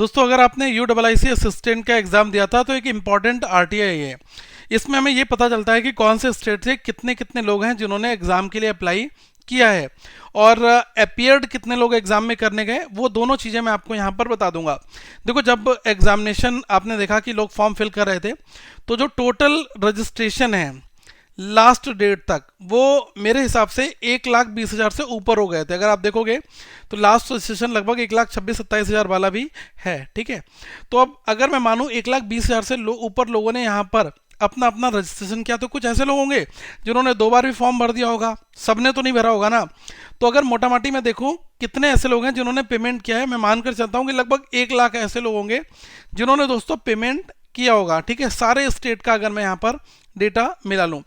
दोस्तों अगर आपने UIIC असिस्टेंट का एग्जाम दिया था तो एक इम्पॉर्टेंट RTI है। इसमें हमें ये पता चलता है कि कौन से स्टेट से कितने कितने लोग हैं जिन्होंने एग्जाम के लिए अप्लाई किया है और अपियर्ड कितने लोग एग्जाम में करने गए, वो दोनों चीज़ें मैं आपको यहाँ पर बता दूंगा। देखो, जब एग्जामिनेशन आपने देखा कि लोग फॉर्म फिल कर रहे थे तो जो टोटल रजिस्ट्रेशन है लास्ट डेट तक वो मेरे हिसाब से 1,20,000 से ऊपर हो गए थे। अगर आप देखोगे तो लास्ट रजिस्ट्रेशन लगभग 1,26,000-27,000 वाला भी है। ठीक है, तो अब अगर मैं मानूं 1,20,000 से ऊपर लोगों ने यहाँ पर अपना अपना रजिस्ट्रेशन किया, तो कुछ ऐसे लोग होंगे जिन्होंने 2 बार भी फॉर्म भर दिया होगा, सबने तो नहीं भरा होगा ना। तो अगर मोटा मोटी मैं देखूं कितने ऐसे लोग हैं जिन्होंने पेमेंट किया है, मैं मानकर चलता हूं कि लगभग 1,00,000 ऐसे लोग होंगे जिन्होंने दोस्तों पेमेंट किया होगा। ठीक है, सारे स्टेट का अगर मैं यहाँ पर डेटा मिला लूँ।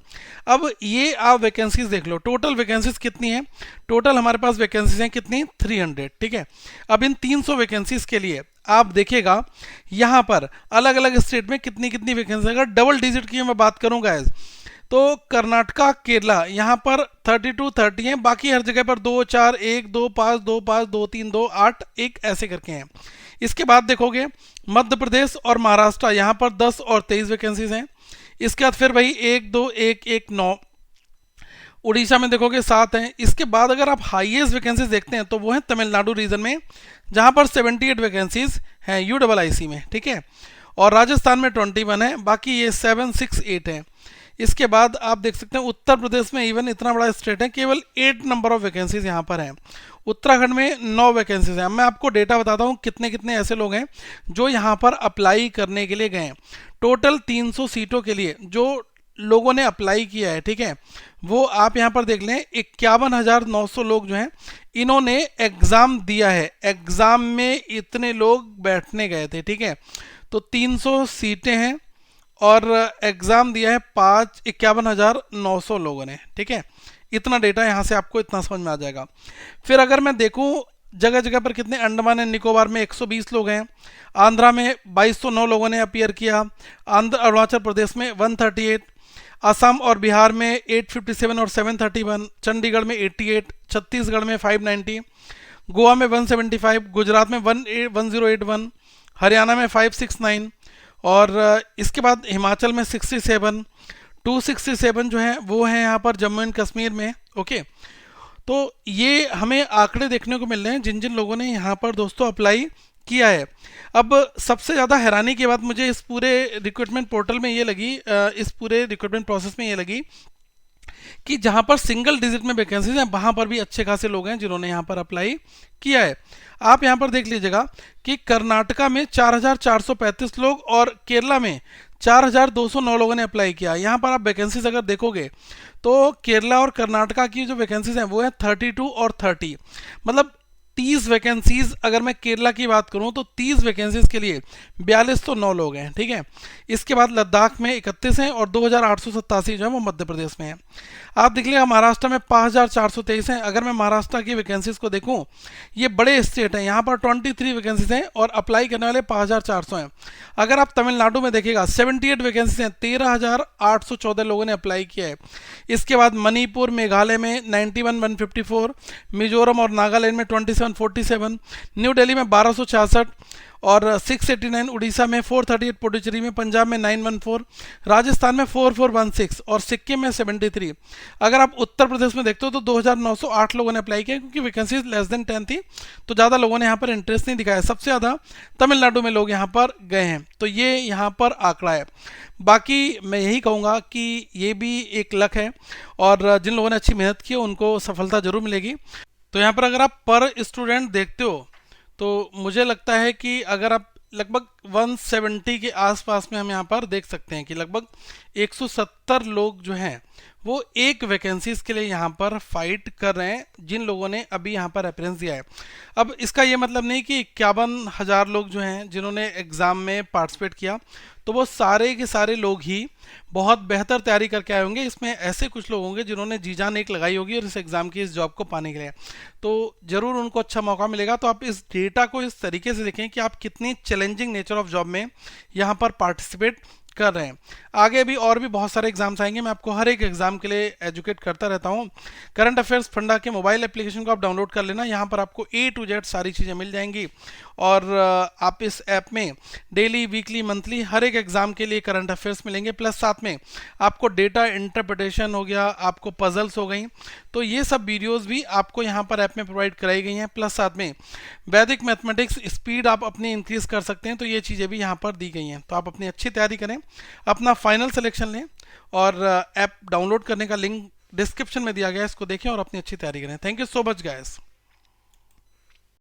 अब ये आप वैकेंसीज देख लो, टोटल वैकेंसीज कितनी है। टोटल हमारे पास वैकेंसीज हैं कितनी, 300। ठीक है, अब इन 300 वैकेंसीज के लिए आप देखिएगा यहाँ पर अलग अलग स्टेट में कितनी कितनी वैकेंसी। अगर डबल डिजिट की मैं बात करूँ गाइस, तो कर्नाटका केरला यहाँ पर 32-30 हैं, बाकी हर जगह पर 2 4 1 2 5 2 5 2 3 2 8 1 ऐसे करके हैं। इसके बाद देखोगे मध्य प्रदेश और महाराष्ट्र, यहाँ पर 10 और 23 वैकेंसीज हैं। इसके बाद फिर भाई 1 2 1 1 9। उड़ीसा में देखोगे 7 हैं। इसके बाद अगर आप हाईएस्ट वैकेंसीज देखते हैं तो वो है तमिलनाडु रीजन में, जहाँ पर 78 वैकेंसीज हैं UIIC में। ठीक है, और राजस्थान में 21 है, बाकी ये 7 6 8 है। इसके बाद आप देख सकते हैं उत्तर प्रदेश में, इवन इतना बड़ा स्टेट है, केवल 8 नंबर ऑफ वैकेंसीज यहाँ पर हैं। उत्तराखंड में 9 वैकेंसीज हैं। मैं आपको डेटा बताता हूँ कितने कितने ऐसे लोग हैं जो यहाँ पर अप्लाई करने के लिए गए हैं। टोटल 300 सीटों के लिए जो लोगों ने अप्लाई किया है, ठीक है, वो आप यहाँ पर देख लें 51,900 लोग जो हैं इन्होंने एग्ज़ाम दिया है। एग्ज़ाम में इतने लोग बैठने गए थे। ठीक है, तो 300 सीटें हैं और एग्ज़ाम दिया है 51,900 लोगों ने। ठीक है, इतना डेटा यहाँ से आपको इतना समझ में आ जाएगा। फिर अगर मैं देखूँ जगह जगह पर कितने, अंडमान एंड निकोबार में 120 लोग हैं, आंध्रा में 2209 लोगों ने अपीयर किया, अरुणाचल प्रदेश में 138, असम और बिहार में 857 और 731, चंडीगढ़ में 88, छत्तीसगढ़ में 590, गोवा में 175, गुजरात में 1081, हरियाणा में 569 और इसके बाद हिमाचल में 67, 267 जो है वो है यहाँ पर जम्मू एंड कश्मीर में। ओके, तो ये हमें आंकड़े देखने को मिल रहे हैं जिन जिन लोगों ने यहाँ पर दोस्तों अप्लाई किया है। अब सबसे ज़्यादा हैरानी की बात मुझे इस पूरे रिक्रूटमेंट पोर्टल में ये लगी, इस पूरे रिक्रूटमेंट प्रोसेस में ये लगी कि जहाँ पर सिंगल डिजिट में वैकेंसीज हैं वहाँ पर भी अच्छे खासे लोग हैं जिन्होंने यहाँ पर अप्लाई किया है। आप यहाँ पर देख लीजिएगा कि कर्नाटका में 4,435 लोग और केरला में 4,209 लोगों ने अप्लाई किया। यहाँ पर आप वैकेंसीज अगर देखोगे तो केरला और कर्नाटका की जो वैकेंसीज हैं वो है 32 और 30, मतलब 30 वैकेंसीज। अगर मैं केरला की बात करूं तो 30 वैकेंसीज के लिए 4209 लोग हैं। ठीक है, इसके बाद लद्दाख में 31 हैं और 2,887 जो है वो मध्य प्रदेश में है। आप देख लीजिएगा महाराष्ट्र में 5,423 हैं। अगर मैं महाराष्ट्र की वैकेंसीज को देखूं, ये बड़े स्टेट हैं, यहाँ पर 23 वैकेंसीज हैं और अप्लाई करने वाले 5,400 हैं। अगर आप तमिलनाडु में देखिएगा 78 वैकेंसीज हैं, 13,814 लोगों ने अप्लाई किया है। इसके बाद मणिपुर मेघालय में 91,154, मिजोरम और नागालैंड में 2747, न्यू दिल्ली में 1266 और 689, उड़ीसा में 438, पुडुचेरी में, पंजाब में 914, राजस्थान में 4416 और सिक्किम में 73। अगर आप उत्तर प्रदेश में देखते हो तो 2,908 लोगों ने अप्लाई किया, क्योंकि वैकेंसी लेस देन 10 थी तो ज़्यादा लोगों ने यहाँ पर इंटरेस्ट नहीं दिखाया। सबसे ज़्यादा तमिलनाडु में लोग यहाँ पर गए हैं, तो ये यहाँ पर आंकड़ा है। बाकी मैं यही कहूँगा कि ये भी एक लक है और जिन लोगों ने अच्छी मेहनत की उनको सफलता जरूर मिलेगी। तो यहाँ पर अगर आप पर स्टूडेंट देखते हो तो मुझे लगता है कि अगर आप लगभग 170 के आसपास में हम यहाँ पर देख सकते हैं कि लगभग 170 लोग जो हैं वो एक वैकेंसीज के लिए यहाँ पर फाइट कर रहे हैं, जिन लोगों ने अभी यहाँ पर रेफरेंस दिया है। अब इसका ये मतलब नहीं कि 51,000 लोग जो हैं जिन्होंने एग्ज़ाम में पार्टिसिपेट किया तो वो सारे के सारे लोग ही बहुत बेहतर तैयारी करके आए होंगे। इसमें ऐसे कुछ लोग होंगे जिन्होंने जी जान एक लगाई होगी और इस एग्ज़ाम की, इस जॉब को पाने के लिए, तो ज़रूर उनको अच्छा मौका मिलेगा। तो आप इस डेटा को इस तरीके से देखें कि आप कितनी चैलेंजिंग नेचर ऑफ जॉब में यहाँ पर पार्टिसिपेट कर रहे हैं। आगे भी और भी बहुत सारे एग्जाम्स आएंगे, मैं आपको हर एक एग्जाम के लिए एजुकेट करता रहता हूँ। करंट अफेयर्स फंडा के मोबाइल एप्लीकेशन को आप डाउनलोड कर लेना, यहाँ पर आपको A to Z सारी चीज़ें मिल जाएंगी। और आप इस ऐप में डेली, वीकली, मंथली हर एक एग्जाम के लिए करंट अफेयर्स मिलेंगे, प्लस साथ में आपको डेटा इंटरप्रिटेशन हो गया, आपको पजल्स हो गई, तो ये सब वीडियोस भी आपको यहाँ पर ऐप में प्रोवाइड कराई गई हैं। प्लस साथ में वैदिक मैथमेटिक्स स्पीड आप अपनी इंक्रीज कर सकते हैं, तो ये चीज़ें भी यहाँ पर दी गई हैं। तो आप अपनी अच्छी तैयारी करें, अपना फाइनल सिलेक्शन लें, और ऐप डाउनलोड करने का लिंक डिस्क्रिप्शन में दिया गया है, इसको देखें और अपनी अच्छी तैयारी करें। Thank you so much guys.